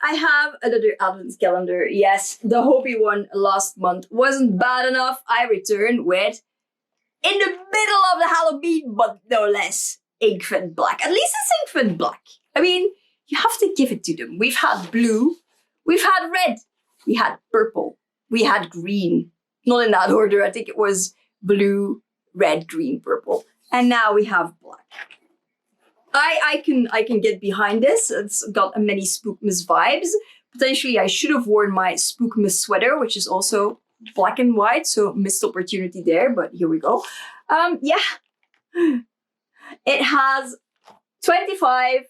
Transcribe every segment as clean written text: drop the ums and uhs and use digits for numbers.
I have another advent calendar. Yes, the Hobie one last month wasn't bad enough. I returned with, in the middle of the Halloween month, no less, Inkvent Black. At least it's Inkvent Black. I mean, you have to give it to them. We've had blue, we've had red, we had purple, we had green. Not in that order. I think it was blue, red, green, purple. And now we have black. I can get behind this. It's got many Spookmas vibes. Potentially, I should have worn my Spookmas sweater, which is also black and white, so missed opportunity there, but here we go. Yeah. It has 25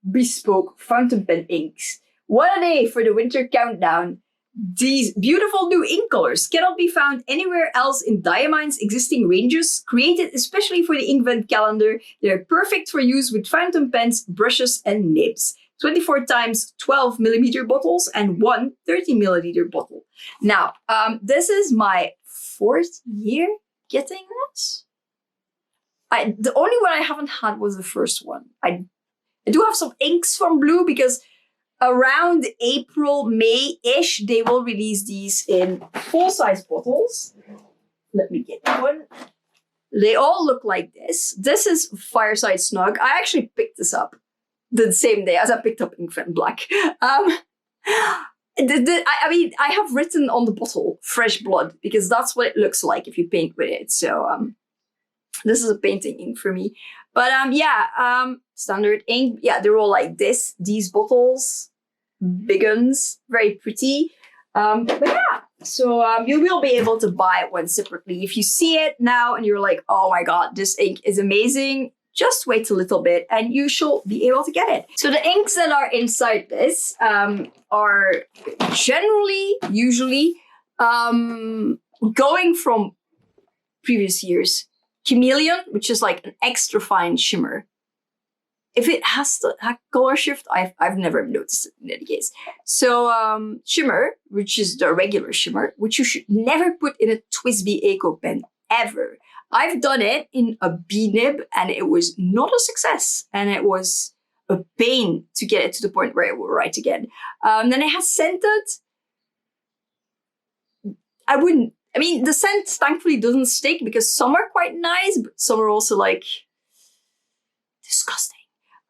bespoke fountain pen inks. What a day for the winter countdown. These beautiful new ink colors cannot be found anywhere else in Diamine's existing ranges. Created especially for the Inkvent calendar, they're perfect for use with fountain pens, brushes, and nibs. 24 times 12 millimeter bottles and one 30 milliliter bottle. Now, this is my 4th year getting this. The only one I haven't had was the first one. I do have some inks from Blue because around April, May-ish, they will release these in full-size bottles. Let me get one. They all look like this. This is Fireside Snug. I actually picked this up the same day as I picked up Inkvent Black. I mean, I have written on the bottle, fresh blood, because that's what it looks like if you paint with it. So this is a painting ink for me. But standard ink. Yeah, they're all like this. These bottles. Big ones, very pretty. But yeah, so you will be able to buy one separately. If you see it now and you're like, oh my god, this ink is amazing, just wait a little bit and you shall be able to get it. So the inks that are inside this are usually going from previous years. Chameleon, which is like an extra fine shimmer. If it has the color shift, I've never noticed it in any case. So shimmer, which is the regular shimmer, which you should never put in a TWSBI Eco pen ever. I've done it in a B-nib and it was not a success. And it was a pain to get it to the point where it will write again. Then it has scented. I mean, the scent thankfully doesn't stick because some are quite nice, but some are also like disgusting.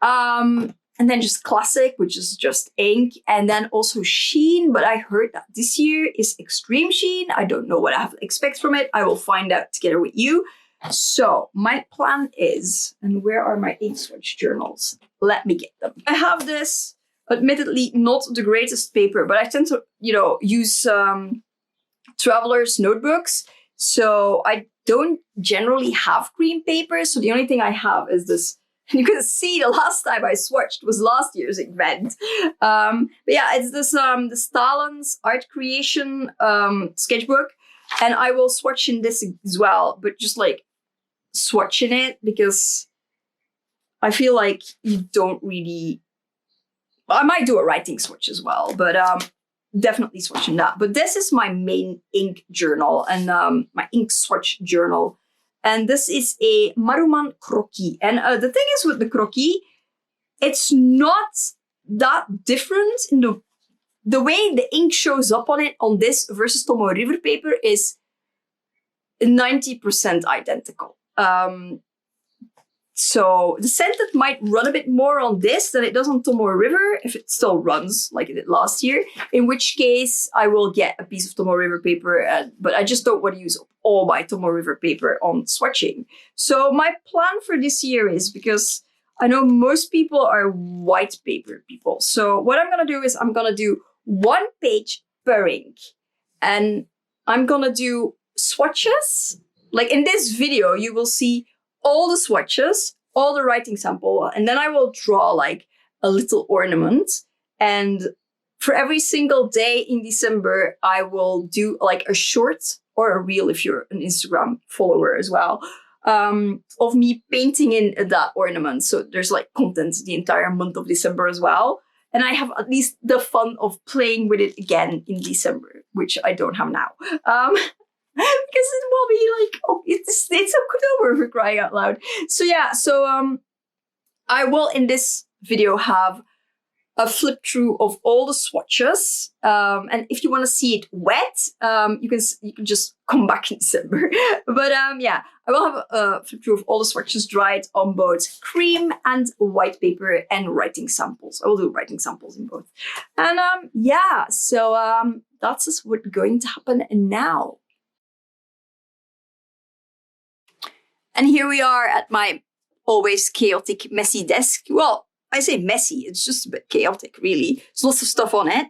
And then just classic, which is just ink, and then also sheen. But I heard that this year is extreme sheen. I don't know what I have to expect from it. I will find out together with you. So my plan is, and where are my ink swatch journals? Let me get them. I have this, admittedly not the greatest paper, but I tend to, use traveler's notebooks. So I don't generally have green paper. So the only thing I have is this. And you can see the last time I swatched was last year's Inkvent. But yeah, it's this the Stalin's art creation sketchbook. And I will swatch in this as well, but just like swatch in it because I feel like you don't really... I might do a writing swatch as well, but definitely swatching that. But this is my main ink journal and my ink swatch journal. And this is a Maruman croquis. And the thing is with the croquis, it's not that different in the way the ink shows up on it on this versus Tomo River paper is 90% identical. So the scented might run a bit more on this than it does on Tomo River, if it still runs like it did last year. In which case, I will get a piece of Tomo River paper, but I just don't want to use all my Tomo River paper on swatching. So my plan for this year is, because I know most people are white paper people. So what I'm going to do is I'm going to do 1 page per ink. And I'm going to do swatches. Like in this video, you will see all the swatches, all the writing sample, and then I will draw like a little ornament. And for every single day in December, I will do like a short or a reel if you're an Instagram follower as well, of me painting in that ornament. So there's like content the entire month of December as well. And I have at least the fun of playing with it again in December, which I don't have now. Because it will be like, oh, it's October for crying out loud. So yeah, I will in this video have a flip through of all the swatches. And if you want to see it wet, you can just come back in December. But yeah, I will have a flip through of all the swatches dried on both cream and white paper and writing samples. I will do writing samples in both. And yeah, so that's just what's going to happen now. And here we are at my always chaotic, messy desk. Well, I say messy, it's just a bit chaotic, really. There's lots of stuff on it.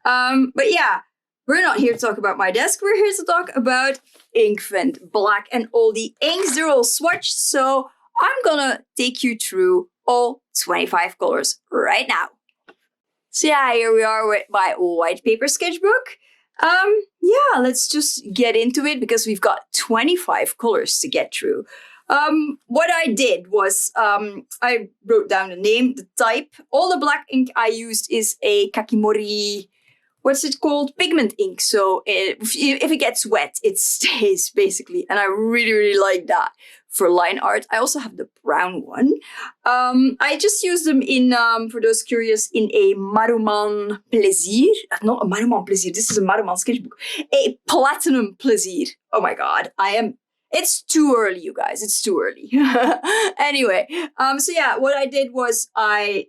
But yeah, we're not here to talk about my desk. We're here to talk about Inkvent Black and all the inks. They're all swatched, so I'm gonna take you through all 25 colors right now. So yeah, here we are with my white paper sketchbook. Yeah, let's just get into it because we've got 25 colors to get through. What I did was, I wrote down the name, the type. All the black ink I used is a Kakimori, what's it called? Pigment ink. So if it gets wet, it stays basically. And I really, really like that for line art. I also have the brown one. I just use them in, for those curious, in a Maruman Plaisir. Not a Maruman Plaisir, this is a Maruman sketchbook. A Platinum Plaisir. Oh my God, it's too early, you guys. It's too early. Anyway, so yeah, what I did was I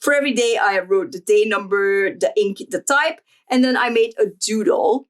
for every day I wrote the day number, the ink, the type, and then I made a doodle.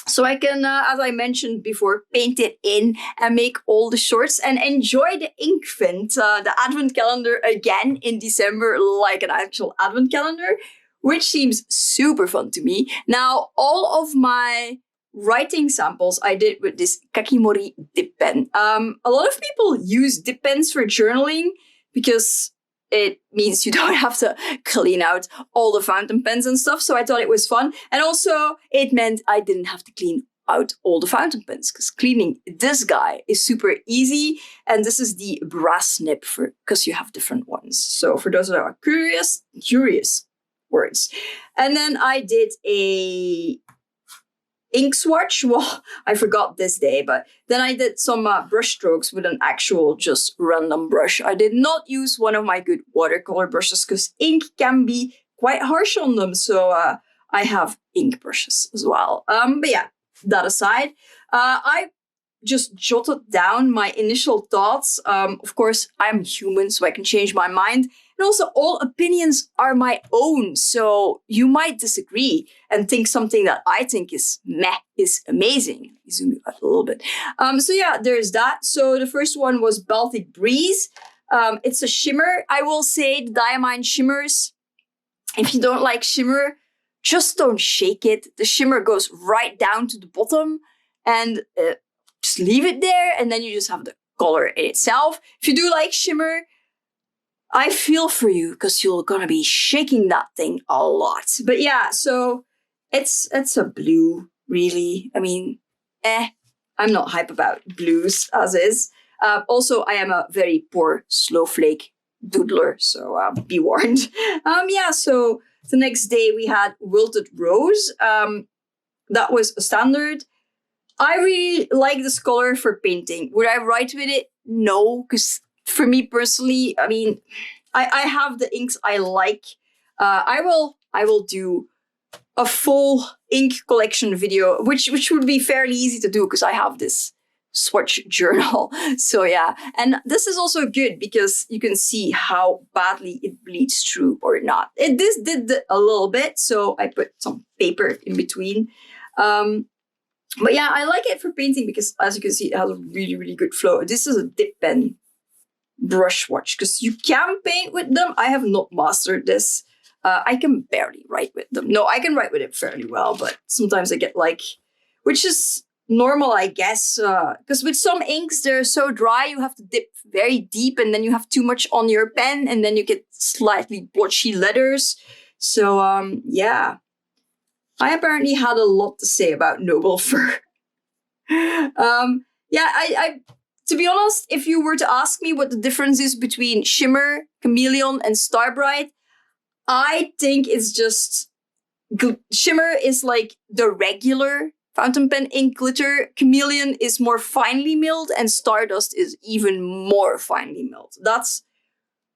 So I can, as I mentioned before, paint it in and make all the shorts and enjoy the Inkvent, the advent calendar again in December, like an actual advent calendar, which seems super fun to me. Now, all of my writing samples I did with this Kakimori dip pen. A lot of people use dip pens for journaling because it means you don't have to clean out all the fountain pens and stuff. So I thought it was fun. And also it meant I didn't have to clean out all the fountain pens because cleaning this guy is super easy. And this is the brass nib because you have different ones. So for those that are curious words. And then I did a ink swatch. Well, I forgot this day, but then I did some brush strokes with an actual just random brush. I did not use one of my good watercolor brushes because ink can be quite harsh on them. So I have ink brushes as well. But yeah, that aside, I just jotted down my initial thoughts. Of course, I'm human, so I can change my mind. And also, all opinions are my own, so you might disagree and think something that I think is meh is amazing. Zoom you out a little bit. So yeah, there's that. So the first one was Baltic Breeze. It's a shimmer. I will say the Diamine shimmers, if you don't like shimmer, just don't shake it. The shimmer goes right down to the bottom and just leave it there, and then you just have the color in itself. If you do like shimmer, I feel for you because you're gonna be shaking that thing a lot. But yeah, so it's a blue, really. I mean, I'm not hype about blues as is. Also, I am a very poor snowflake doodler, so be warned. Yeah, so the next day we had Wilted Rose. That was a standard. I really like this color for painting. Would I write with it? No, because for me personally, I mean, I have the inks I like. I will do a full ink collection video, which would be fairly easy to do because I have this swatch journal. So yeah, and this is also good because you can see how badly it bleeds through or not. This did a little bit, so I put some paper in between. But yeah, I like it for painting because, as you can see, it has a really, really good flow. This is a dip pen brush swatch because you can paint with them. I have not mastered this. I can barely write with them. No, I can write with it fairly well, but sometimes I get which is normal, I guess, because with some inks, they're so dry, you have to dip very deep and then you have too much on your pen and then you get slightly blotchy letters. So, yeah. I apparently had a lot to say about Noble Fur. Yeah, I to be honest, if you were to ask me what the difference is between Shimmer, Chameleon, and Starbright, I think it's just Shimmer is like the regular fountain pen ink glitter. Chameleon is more finely milled, and Stardust is even more finely milled. That's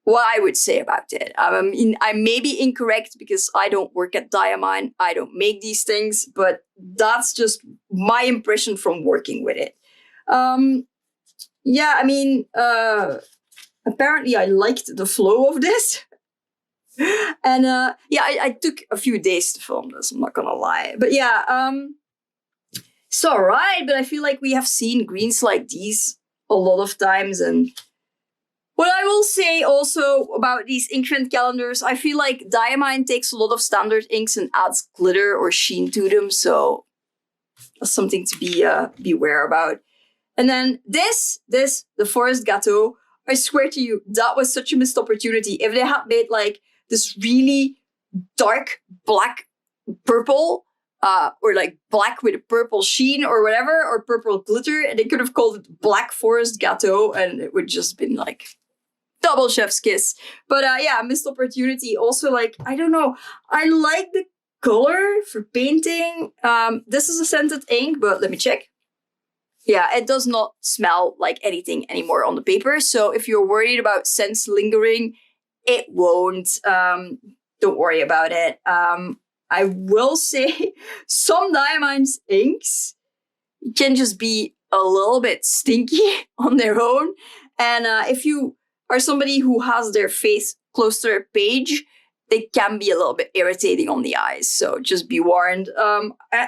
what I would say about it. I mean, I may be incorrect because I don't work at Diamine. I don't make these things, but that's just my impression from working with it. Yeah, I mean, apparently I liked the flow of this. And yeah, I took a few days to film this, I'm not gonna lie. But yeah, it's alright, but I feel like we have seen greens like these a lot of times. And what I will say also about these Inkvent calendars, I feel like Diamine takes a lot of standard inks and adds glitter or sheen to them, so that's something to be beware about. And then this, the Forest Gâteau, I swear to you, that was such a missed opportunity. If they had made like this really dark black purple, or like black with a purple sheen or whatever, or purple glitter, and they could have called it Black Forest Gâteau, and it would just been like double chef's kiss. But yeah, missed opportunity. Also, like, I don't know, I like the color for painting. This is a scented ink, but let me check. Yeah, it does not smell like anything anymore on the paper. So if you're worried about scents lingering, it won't. Don't worry about it. I will say some Diamine's inks can just be a little bit stinky on their own. And if you are somebody who has their face close to their page, they can be a little bit irritating on the eyes. So just be warned.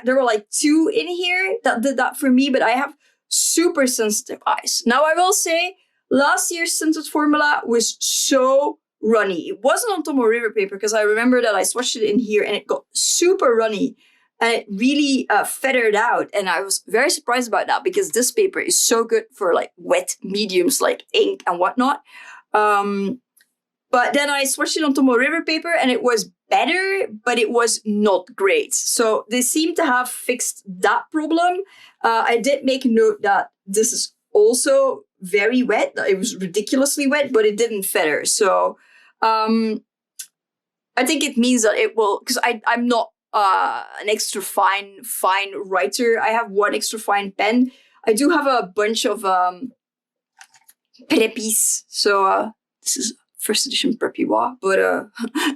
There were like 2 in here that did that for me, but I have super sensitive eyes. Now I will say, last year's scented formula was so runny. It wasn't on Tomo River paper because I remember that I swatched it in here and it got super runny and it really feathered out. And I was very surprised about that because this paper is so good for like wet mediums like ink and whatnot. But then I swatched it on Tomo River paper and it was better, but it was not great. So they seem to have fixed that problem. I did make a note that this is also very wet. It was ridiculously wet, but it didn't feather. So I think it means that it will, because I'm not an extra fine writer. I have one extra fine pen. I do have a bunch of preppies. So this is first edition Preppy-Wa, but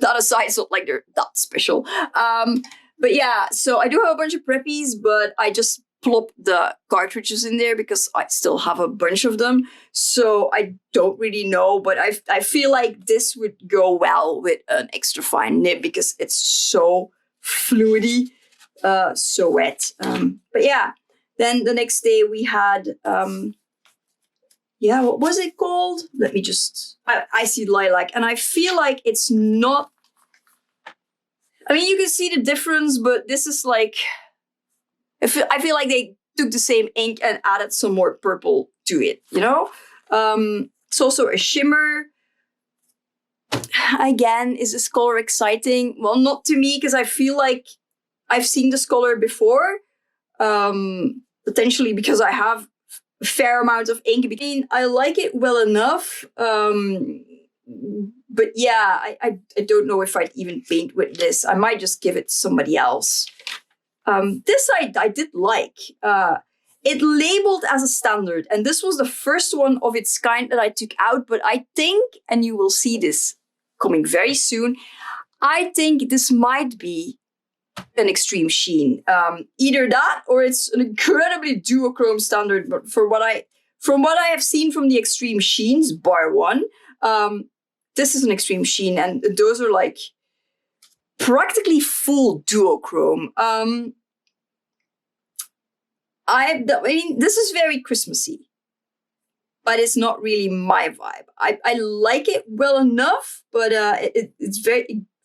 that aside, it's not like they're that special. But yeah, so I do have a bunch of preppies, but I just plop the cartridges in there because I still have a bunch of them. So I don't really know, but I feel like this would go well with an extra fine nib because it's so fluidy, so wet. But yeah, then the next day we had, yeah, what was it called? Let me just, I see lilac, and I feel like it's not, I mean, you can see the difference, but this is like, I feel like they took the same ink and added some more purple to it, you know? It's also a shimmer. Again, is this color exciting? Well, not to me, because I feel like I've seen this color before. Potentially because I have a fair amount of ink. I like it well enough. But yeah, I don't know if I'd even paint with this. I might just give it to somebody else. This I did like. It labeled as a standard, and this was the first one of its kind that I took out, but I think, and you will see this coming very soon, I think this might be an extreme sheen. Either that or it's an incredibly duochrome standard, but from what I have seen from the extreme sheens, bar one, this is an extreme sheen, and those are like practically full duochrome. I mean, this is very Christmassy, but it's not really my vibe. I like it well enough, but it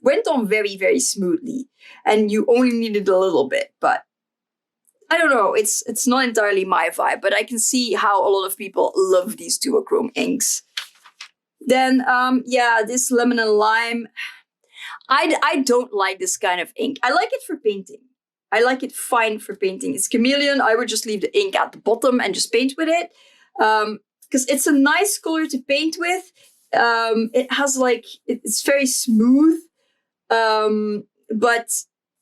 went on very, very smoothly, and you only needed a little bit. But I don't know, it's not entirely my vibe, but I can see how a lot of people love these duochrome inks. Then, yeah, this lemon and lime. I don't like this kind of ink. I like it for painting. I like it fine for painting. It's chameleon. I would just leave the ink at the bottom and just paint with it. Because it's a nice color to paint with. It has like, it's very smooth. But,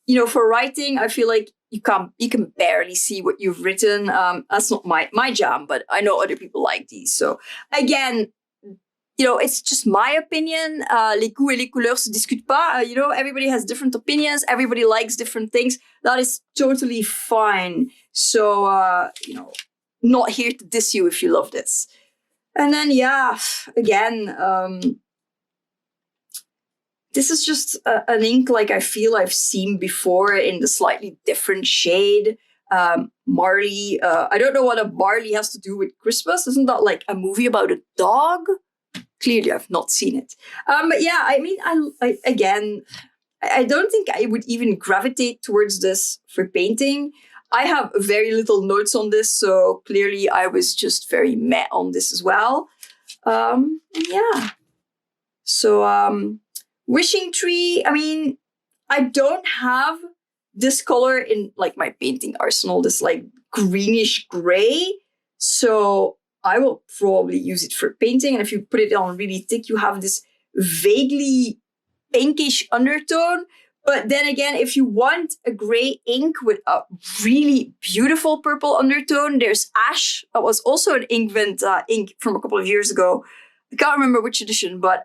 you know, for writing, I feel like you can barely see what you've written. That's not my jam, but I know other people like these. So again, you know, it's just my opinion. Les goûts et les couleurs se discutent pas. You know, everybody has different opinions. Everybody likes different things. That is totally fine. So, you know, not here to diss you if you love this. And then, yeah, again, this is just an ink like I feel I've seen before in the slightly different shade. Marley. I don't know what a Marley has to do with Christmas. Isn't that like a movie about a dog? Clearly, I've not seen it. But yeah, I mean, I don't think I would even gravitate towards this for painting. I have very little notes on this, so clearly I was just very meh on this as well. And yeah. So, Wishing Tree, I mean, I don't have this color in like my painting arsenal, this like greenish gray. So I will probably use it for painting. And if you put it on really thick, you have this vaguely pinkish undertone. But then again, if you want a gray ink with a really beautiful purple undertone, there's Ash. That was also an Inkvent ink from a couple of years ago. I can't remember which edition, but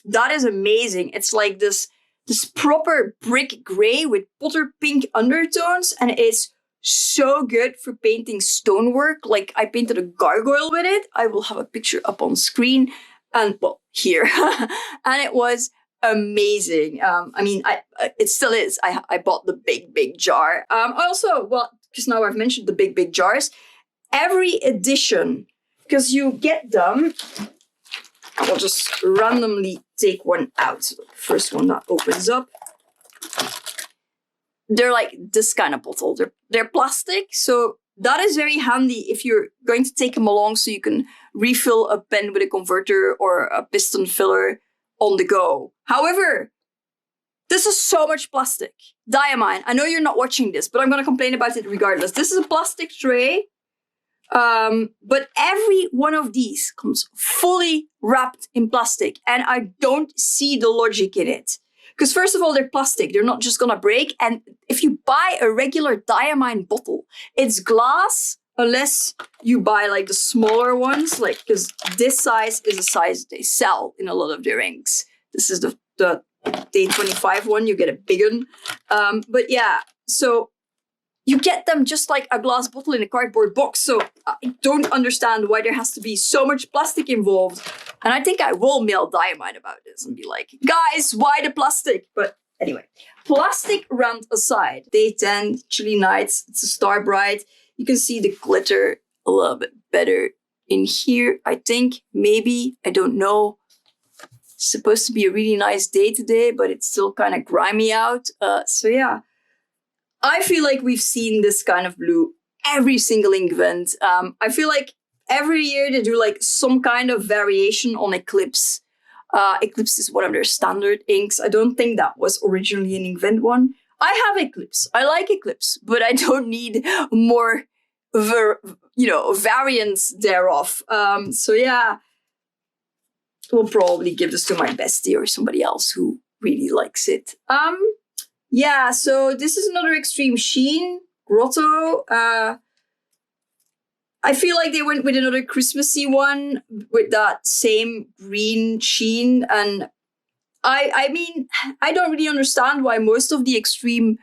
that is amazing. It's like this proper brick gray with potter pink undertones, and it's so good for painting stonework. Like I painted a gargoyle with it. I will have a picture up on screen and well, here. And it was amazing. I mean, it still is. I bought the big jar. Also, well, because now I've mentioned the big jars, every edition, because you get them, I will just randomly take one out. So the first one that opens up. They're like this kind of bottle. They're plastic, so that is very handy if you're going to take them along so you can refill a pen with a converter or a piston filler on the go. However, this is so much plastic. Diamine, I know you're not watching this, but I'm going to complain about it regardless. This is a plastic tray, but every one of these comes fully wrapped in plastic, and I don't see the logic in it. Because first of all, they're plastic. They're not just going to break. And if you buy a regular Diamine bottle, it's glass unless you buy like the smaller ones. Like, because this size is a size they sell in a lot of their inks. This is the Day 25 one. You get a big one. But yeah, so you get them just like a glass bottle in a cardboard box. So I don't understand why there has to be so much plastic involved. And I think I will mail Diamine about this and be like, guys, why the plastic? But anyway, plastic rant aside, Day 10, Chilly Nights, it's a Star Bright. You can see the glitter a little bit better in here, I think. Maybe, I don't know. It's supposed to be a really nice day today, but it's still kind of grimy out. So yeah. I feel like we've seen this kind of blue every single Inkvent. I feel like every year they do like some kind of variation on Eclipse. Eclipse is one of their standard inks. I don't think that was originally an Inkvent one. I have Eclipse. I like Eclipse, but I don't need more, variants thereof. So yeah, we'll probably give this to my bestie or somebody else who really likes it. Yeah, so this is another Extreme Sheen, Grotto. I feel like they went with another Christmassy one with that same green sheen. And I mean, I don't really understand why most of the extreme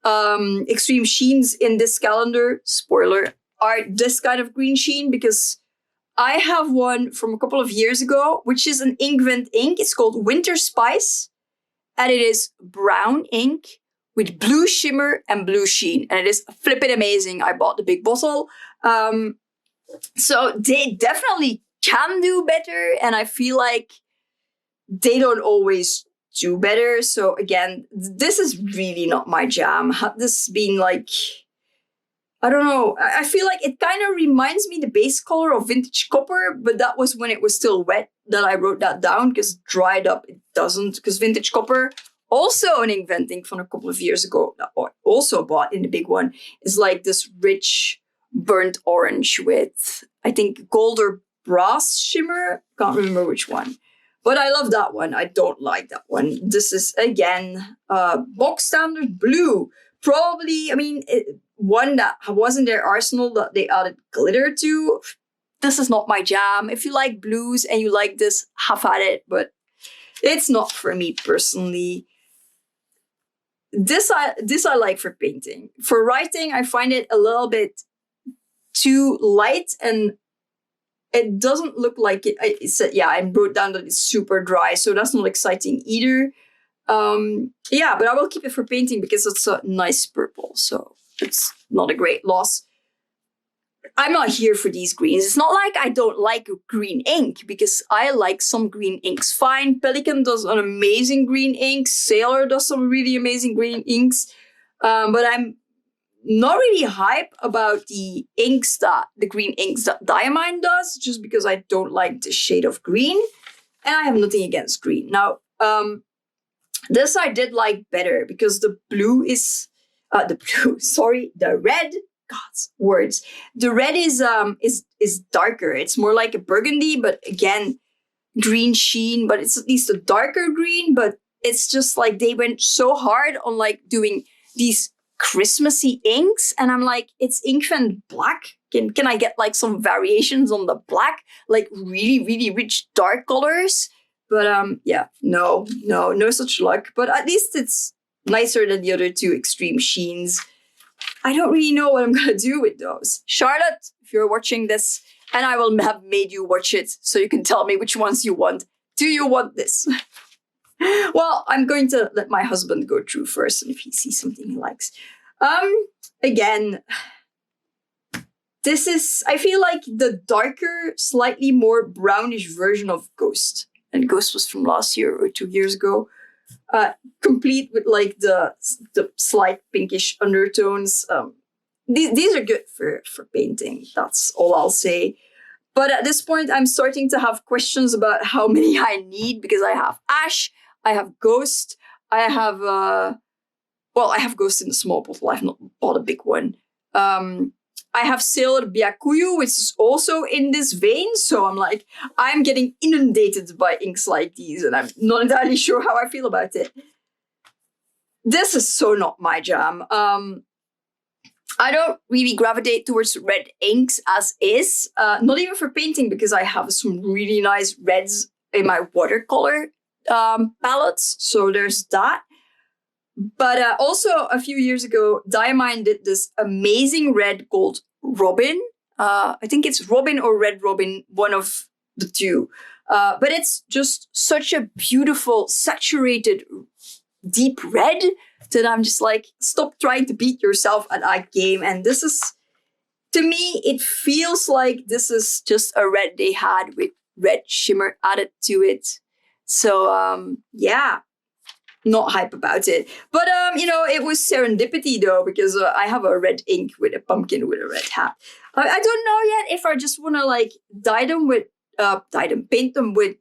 sheens in this calendar, spoiler, are this kind of green sheen, because I have one from a couple of years ago, which is an Inkvent ink. It's called Winter Spice. And it is brown ink with blue shimmer and blue sheen. And it is flippin' amazing. I bought the big bottle. So they definitely can do better. And I feel like they don't always do better. So again, this is really not my jam. Had this been like, I don't know. I feel like it kind of reminds me the base color of Vintage Copper, but that was when it was still wet that I wrote that down, because dried up it doesn't. Because Vintage Copper, also an Inkvent ink from a couple of years ago, that I also bought in the big one, is like this rich burnt orange with, I think, gold or brass shimmer. Can't remember which one. But I love that one. I don't like that one. This is, again, box standard blue. Probably, I mean, one that was in their arsenal that they added glitter to. this is not my jam. If you like blues and you like this, have at it, but it's not for me personally. This I like for painting. For writing, I find it a little bit too light, and it doesn't look like it. I wrote down that it's super dry, so that's not exciting either. Yeah, but I will keep it for painting because it's a nice purple, so it's not a great loss. I'm not here for these greens. It's not like I don't like green ink, because I like some green inks fine. Pelikan does an amazing green ink. Sailor does some really amazing green inks. But I'm not really hype about the green inks that Diamine does, just because I don't like the shade of green. And I have nothing against green. Now, this I did like better because the red, God's words. The red is darker. It's more like a burgundy, but again, green sheen, but it's at least a darker green, but it's just like they went so hard on like doing these Christmassy inks, and I'm like, it's Inkvent Black. Can I get like some variations on the black, like really, really rich dark colors? But yeah, no such luck. But at least it's nicer than the other two extreme sheens. I don't really know what I'm gonna do with those. Charlotte, if you're watching this, and I will have made you watch it so you can tell me which ones you want. Do you want this? Well, I'm going to let my husband go through first, and if he sees something he likes. Again, this is, I feel like the darker, slightly more brownish version of Ghost. And Ghost was from last year or 2 years ago. Complete with like the slight pinkish undertones. These are good for painting. That's all I'll say. But at this point, I'm starting to have questions about how many I need, because I have Ash, I have Ghost, I have I have Ghost in a small bottle. I've not bought a big one. I have Sailor Byakuyu, which is also in this vein. So I'm like, I'm getting inundated by inks like these, and I'm not entirely sure how I feel about it. This is so not my jam. I don't really gravitate towards red inks as is. Not even for painting, because I have some really nice reds in my watercolor palettes. So there's that. But also a few years ago, Diamine did this amazing red called Robin. I think it's Robin or Red Robin, one of the two. But it's just such a beautiful, saturated, deep red that I'm just like, stop trying to beat yourself at that game. And this is, to me, it feels like this is just a red they had with red shimmer added to it. So, yeah. Not hype about it. But, it was serendipity though, because I have a red ink with a pumpkin with a red hat. I don't know yet if I just want to like paint them with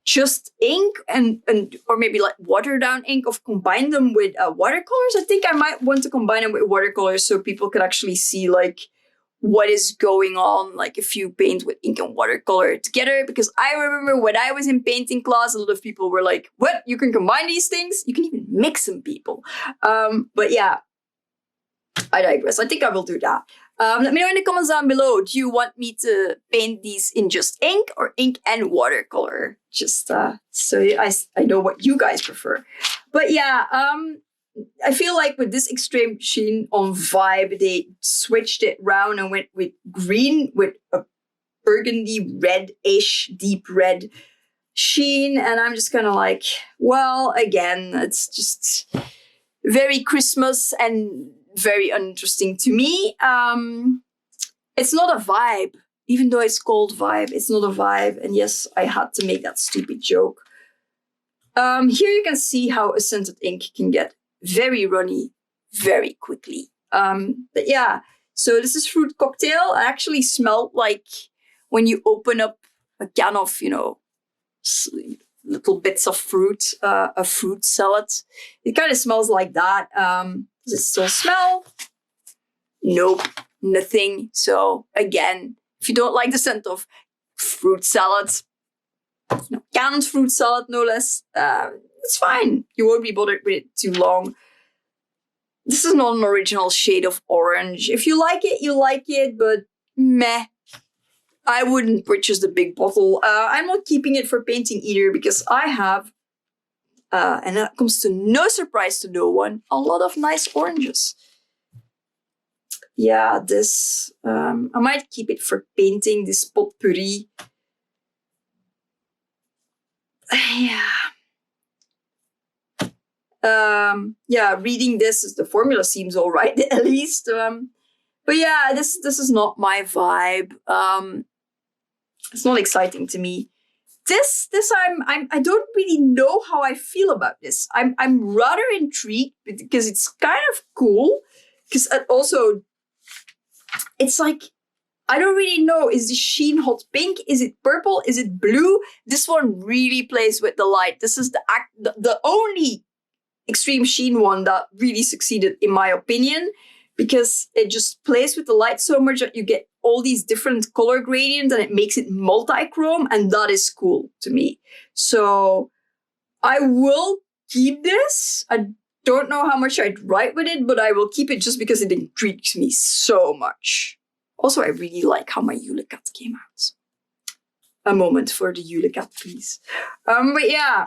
just ink or maybe like watered down ink, or combine them with watercolors. I think I might want to combine them with watercolors so people could actually see like what is going on, like if you paint with ink and watercolor together. Because I remember when I was in painting class, a lot of people were like, what? You can combine these things? You can even mix them, people. But yeah, I digress. I think I will do that. Let me know in the comments down below. Do you want me to paint these in just ink or ink and watercolor? Just so I know what you guys prefer. But yeah, I feel like with this extreme sheen on Vibe, they switched it round and went with green with a burgundy red-ish, deep red sheen. And I'm just kind of like, well, again, it's just very Christmas and very uninteresting to me. It's not a vibe. Even though it's called Vibe, it's not a vibe. And yes, I had to make that stupid joke. Here you can see how a scented ink can get very runny very quickly. But yeah, so this is Fruit Cocktail. It actually smelled like when you open up a can of, little bits of fruit, a fruit salad. It kind of smells like that. Does it still smell? Nope, nothing. So again, if you don't like the scent of fruit salad, canned fruit salad, no less, it's fine. You won't be bothered with it too long. This is not an original shade of orange. If you like it, you like it, but meh. I wouldn't purchase the big bottle. I'm not keeping it for painting either because I have, and that comes to no surprise to no one, a lot of nice oranges. Yeah, this, I might keep it for painting, this potpourri. Yeah, reading this, the formula seems all right, at least. But yeah, this is not my vibe. It's not exciting to me. This I don't really know how I feel about this. I'm rather intrigued because it's kind of cool. Because also, it's like, I don't really know. Is the sheen hot pink? Is it purple? Is it blue? This one really plays with the light. This is the only extreme sheen one that really succeeded, in my opinion, because it just plays with the light so much that you get all these different color gradients and it makes it multi-chrome, and that is cool to me. So I will keep this. I don't know how much I'd write with it, but I will keep it just because it intrigues me so much. Also, I really like how my Yule cat came out. A moment for the Yule cat, please. But yeah,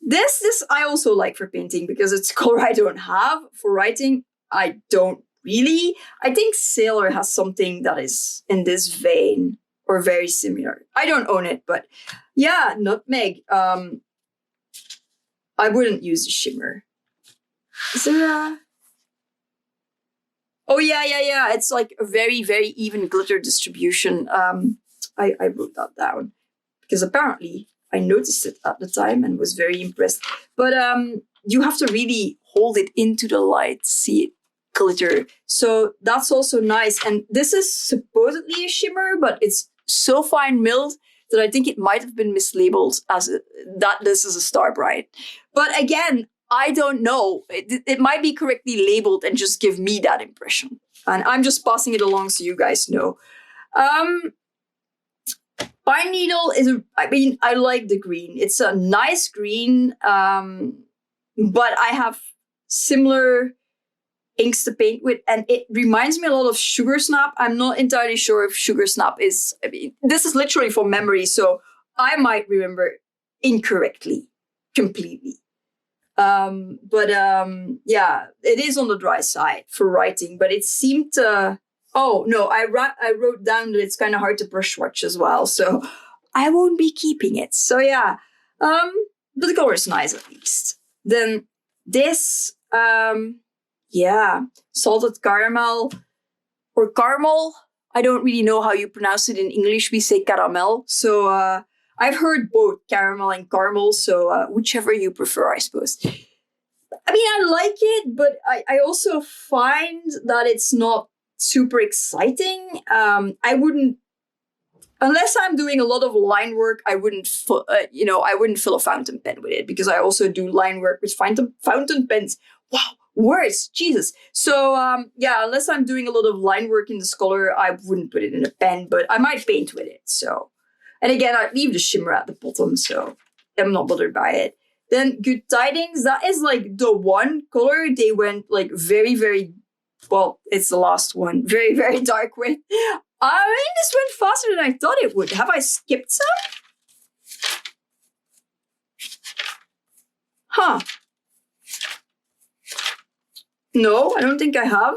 this I also like for painting because it's color I don't have. For writing, I don't really. I think Sailor has something that is in this vein or very similar. I don't own it, but yeah, Nutmeg. I wouldn't use the shimmer. Is there a... Oh, yeah. It's like a very, very even glitter distribution. I wrote that down because apparently I noticed it at the time and was very impressed. But you have to really hold it into the light to see it glitter. So that's also nice. And this is supposedly a shimmer, but it's so fine milled that I think it might have been mislabeled as that this is a Star Bright. But again, I don't know. It might be correctly labeled and just give me that impression. And I'm just passing it along so you guys know. Pine Needle is, I like the green. It's a nice green, but I have similar inks to paint with, and it reminds me a lot of Sugar Snap. I'm not entirely sure if Sugar Snap is, this is literally from memory, so I might remember incorrectly, completely. Yeah, it is on the dry side for writing, but it seemed to... Oh, no, I wrote down that it's kind of hard to brush swatch as well, so I won't be keeping it. So yeah, but the color is nice at least. Then this, yeah, salted caramel or caramel. I don't really know how you pronounce it in English. We say caramel. So I've heard both caramel and caramel, so whichever you prefer, I suppose. I mean, I like it, but I also find that it's not super exciting. I wouldn't, unless I'm doing a lot of line work, I wouldn't fill a fountain pen with it because I also do line work with fountain pens. Wow, words, Jesus. So yeah, unless I'm doing a lot of line work in this color, I wouldn't put it in a pen, but I might paint with it. So, and again, I'd leave the shimmer at the bottom, so I'm not bothered by it. Then Good Tidings, that is like the one color they went like very, very, well, it's the last one, very, very dark with. I mean, this went faster than I thought it would. Have I skipped some? Huh. No, I don't think I have.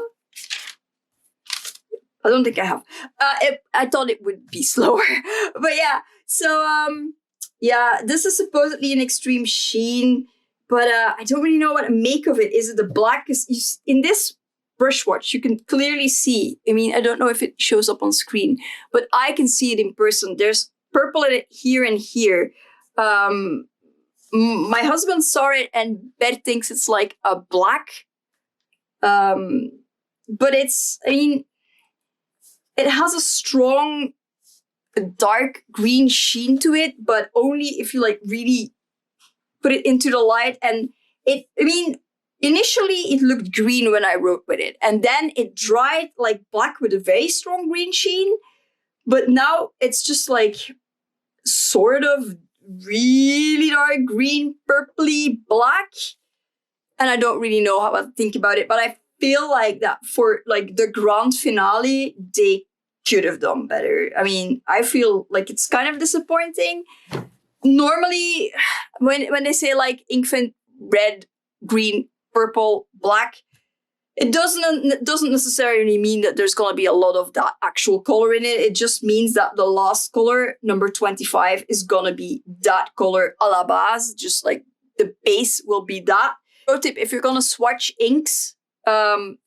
I don't think I have. I thought it would be slower. But yeah, so yeah, this is supposedly an extreme sheen, but I don't really know what to make of it. Is it the black? Because in this brush swatch, you can clearly see, I mean, I don't know if it shows up on screen, but I can see it in person. There's purple in it here and here. My husband saw it and Bert thinks it's like a black. But it's, I mean, it has a strong dark green sheen to it, but only if you like really put it into the light. And it, I mean, initially it looked green when I wrote with it, and then it dried like black with a very strong green sheen. But now it's just like sort of really dark green, purpley black. And I don't really know how I think about it, but I feel like that for like the grand finale, they could have done better. I mean, I feel like it's kind of disappointing. Normally, when they say like Inkvent red, green, purple, black, it doesn't necessarily mean that there's going to be a lot of that actual color in it. It just means that the last color, number 25, is going to be that color à la base. Just like the base will be that. Pro tip, if you're going to swatch inks,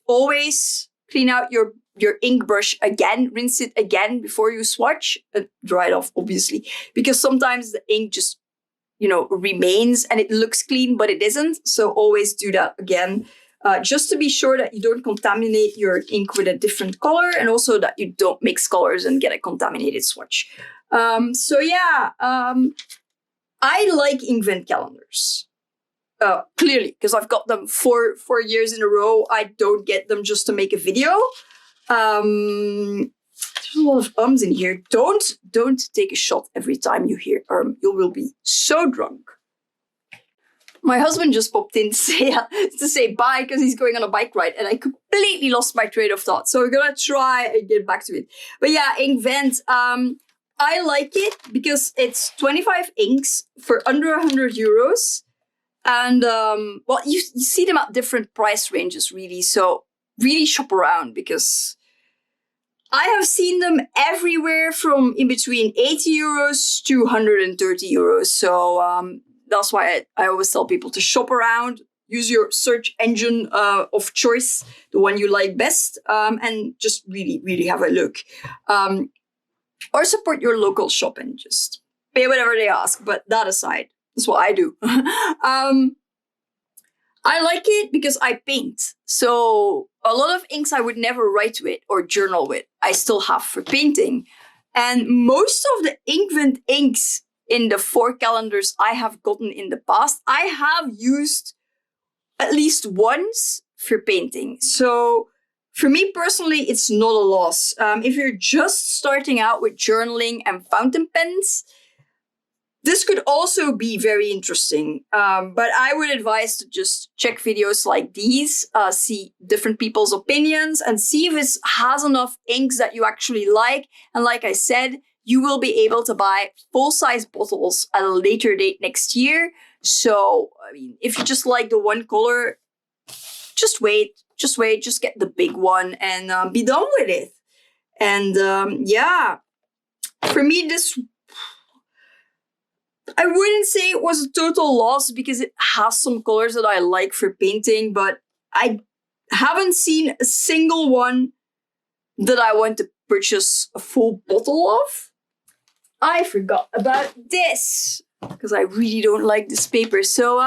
always clean out your ink brush again, rinse it again before you swatch, dry it off, obviously, because sometimes the ink just, remains and it looks clean, but it isn't. So always do that again. Just to be sure that you don't contaminate your ink with a different color, and also that you don't mix colors and get a contaminated swatch. I like Inkvent calendars. Clearly, because I've got them for 4 years in a row. I don't get them just to make a video. There's a lot of ums in here. Don't take a shot every time you hear you will be so drunk. My husband just popped in to say bye because he's going on a bike ride, and I completely lost my train of thought. So we're gonna try and get back to it. But yeah, Inkvent, I like it because it's 25 inks for under 100 euros. And you see them at different price ranges, really. So really shop around, because I have seen them everywhere from in between 80 euros to 130 euros. So that's why I always tell people to shop around, use your search engine of choice, the one you like best, and just really, really have a look. Or support your local shop and just pay whatever they ask. But that aside, that's what I do. I like it because I paint. So a lot of inks I would never write with or journal with, I still have for painting. And most of the Inkvent inks in the 4 calendars I have gotten in the past, I have used at least once for painting. So for me personally, it's not a loss. If you're just starting out with journaling and fountain pens, this could also be very interesting, but I would advise to just check videos like these, see different people's opinions, and see if it has enough inks that you actually like. And like I said, you will be able to buy full-size bottles at a later date next year. So, I mean, if you just like the one color, just wait, just get the big one and be done with it. And for me, I wouldn't say it was a total loss because it has some colors that I like for painting, but I haven't seen a single one that I want to purchase a full bottle of. I forgot about this because I really don't like this paper. So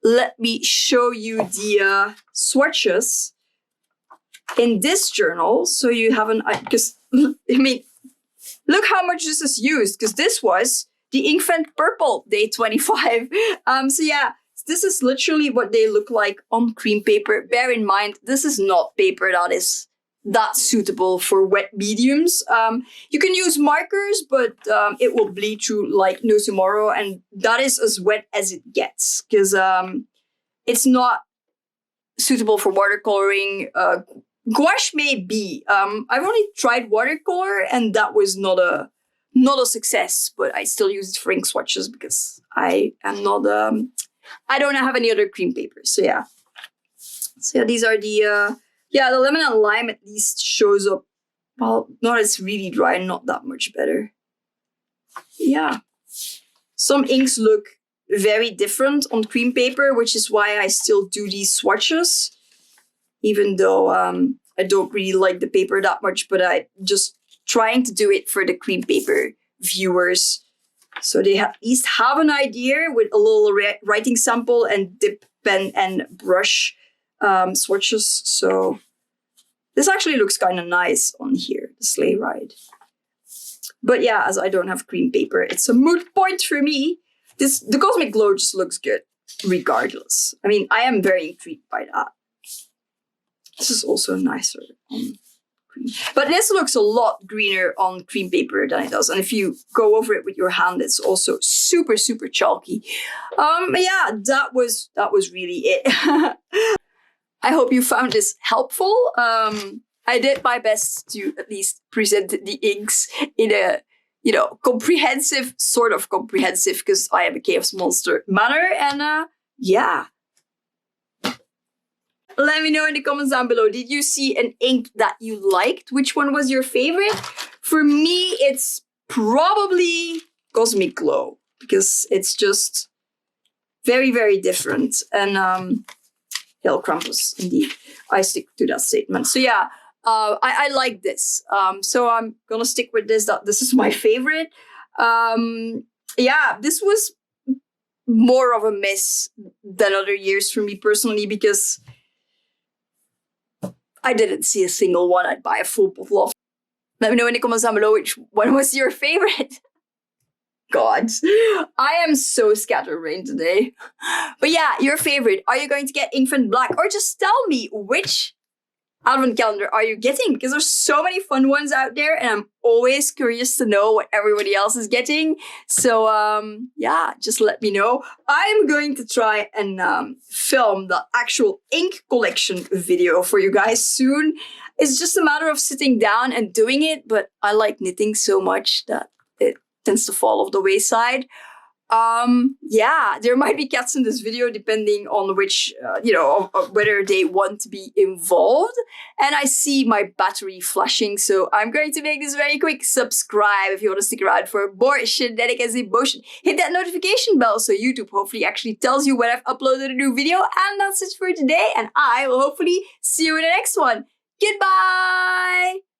let me show you the swatches in this journal. So you have because look how much this is used, because this was the Inkvent Purple Day 25. This is literally what they look like on cream paper. Bear in mind, this is not paper that is that suitable for wet mediums. You can use markers, but it will bleed through like no tomorrow. And that is as wet as it gets, because it's not suitable for watercoloring. Gouache may be. I've only tried watercolor, and that was not a success, but I still use it for ink swatches because I am not, I don't have any other cream papers. So yeah. These are the lemon and lime at least shows up. Well, not as really dry, not that much better. Yeah. Some inks look very different on cream paper, which is why I still do these swatches, even though I don't really like the paper that much, but I just trying to do it for the cream paper viewers, so they at least have an idea with a little writing sample and dip pen and brush swatches. So this actually looks kind of nice on here, the sleigh ride. But yeah, as I don't have cream paper, it's a moot point for me. The Cosmic Glow just looks good regardless. I mean, I am very intrigued by that. This is also nicer on cream. But this looks a lot greener on cream paper than it does. And if you go over it with your hand, it's also super, super chalky. Yeah, that was really it. I hope you found this helpful. I I did my best to at least present the inks in a, you know, comprehensive, sort of comprehensive, because I am a chaos monster manner. And yeah. Let me know in the comments down below. Did you see an ink that you liked? Which one was your favorite? For me, it's probably Cosmic Glow, because it's just very, very different. And Hell Krampus, indeed. I stick to that statement. So yeah, I like this. So I'm gonna stick with this. This is my favorite. Yeah, this was more of a miss than other years for me personally, because I didn't see a single one I'd buy a full bottle of. Let me know in the comments down below which one was your favorite. God, I am so scatterbrained today. But yeah, your favorite. Are you going to get Inkvent Black? Or just tell me which advent calendar are you getting? Because there's so many fun ones out there and I'm always curious to know what everybody else is getting. So yeah, just let me know. I'm going to try and film the actual ink collection video for you guys soon. It's just a matter of sitting down and doing it, but I like knitting so much that it tends to fall off the wayside. Yeah, there might be cats in this video depending on which, you know, whether they want to be involved. And I see my battery flashing, so I'm going to make this very quick. Subscribe if you want to stick around for more shenanigans in motion. Hit that notification bell so YouTube hopefully actually tells you when I've uploaded a new video. And that's it for today, and I will hopefully see you in the next one. Goodbye!